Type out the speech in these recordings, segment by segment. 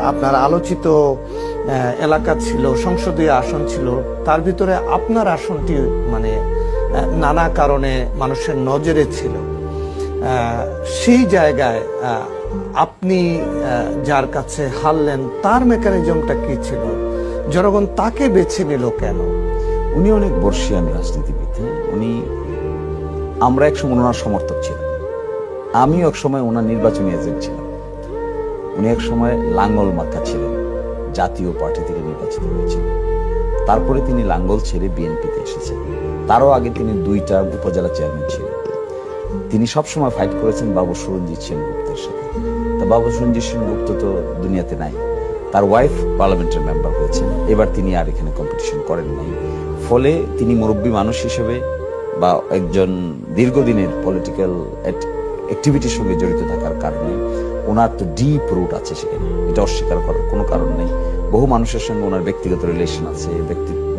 আপনার আলোচিত এলাকা ছিল, সংসদীয় আসন ছিল, তার ভিতরে আপনার আসনটি মানে নানা কারণে মানুষের নজরে ছিল। সেই জায়গায় আপনি যার কাছে হারলেন তার মেকানিজমটা কি ছিল? জনগণ তাকে বেছে নিল কেন? উনি অনেক বর্ষিয়ান রাজনীতিবিদ। আমরা একসময় ওনার সমর্থক ছিলাম। আমিও একসময় ওনার নির্বাচনী এজেন্ট ছিলাম। উনি এক সময় লাঙ্গল মার্কা ছিলেন, জাতীয় পার্টি থেকে নির্বাচিত হয়েছিলেন। তারপরে তিনি লাঙ্গল ছেড়ে বিএনপিতে এসেছেন। তারও আগে তিনি 2টা উপজেলা চেয়ারম্যান ছিলেন। তিনি সবসময় ফাইট করেছেন বাবু সুরঞ্জিত সেনগুপ্তের সাথে। তা বাবু সুরঞ্জিত সেনগুপ্ত তো দুনিয়াতে নাই। তার ওয়াইফ পার্লামেন্টের মেম্বার হয়েছেন। এবার তিনি আর এখানে কম্পিটিশন করেন নাই। ফলে তিনি মুরব্বী মানুষ হিসেবে বা একজন দীর্ঘদিনের পলিটিক্যাল অ্যাক্টিভিটির সঙ্গে জড়িত থাকার কারণে ওনার তো ডিপ রুট আছে সেখানে, এটা অস্বীকার করার কোনো কারণ নেই। বহু মানুষের সঙ্গে ওনার ব্যক্তিগত রিলেশন আছে,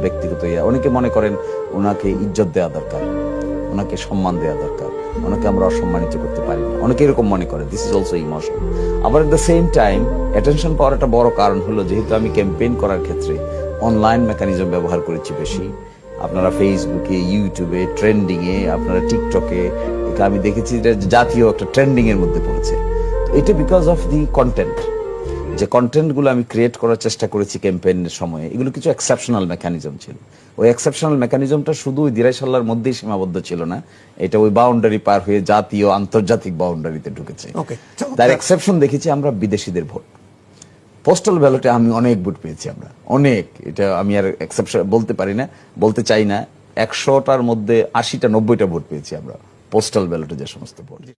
ব্যক্তিগত অনেকে মনে করেন ওনাকে ইজ্জত দেওয়া দরকার, ওনাকে সম্মান দেওয়া দরকার, ওনাকে আমরা অসম্মানিত করতে পারি না, অনেকে এরকম মনে করে। This is also emotion. আবার at the same time attention পাওয়ার একটা বড় কারণ হলো যেহেতু আমি ক্যাম্পেইন করার ক্ষেত্রে অনলাইন মেকানিজম ব্যবহার করেছি বেশি। আপনারা ফেসবুকে, ইউটিউবে, ট্রেন্ডিং এ, আপনারা টিকটকে, আমি দেখেছি এটা জাতীয় একটা ট্রেন্ডিং এর মধ্যে পড়েছে। এটা বিকজ অফ দি কন্টেন্ট, যে কন্টেন্টগুলো আমি ক্রিয়েট করার চেষ্টা করেছি ক্যাম্পেইনের সময়ে, এগুলো কিছু এক্সেপশনাল মেকানিজম ছিল। ওই এক্সেপশনাল মেকানিজমটা শুধু ওই দিরাইশাল্লার মধ্যেই সীমাবদ্ধ ছিল না, এটা ওই বাউন্ডারি পার হয়ে জাতীয় আন্তর্জাতিক বাউন্ডারিতে ঢুকেছে। তার এক্সেপশন দেখেছি আমরা বিদেশিদের ভোট। পোস্টাল ব্যালটে আমি অনেক ভোট পেয়েছি, আমরা অনেক, এটা আমি আর এক্সেপশন বলতে পারি না, বলতে চাই না। 100টার মধ্যে 80টা 90টা ভোট পেয়েছি আমরা পোস্টাল ব্যালটে, যে সমস্ত ভোট।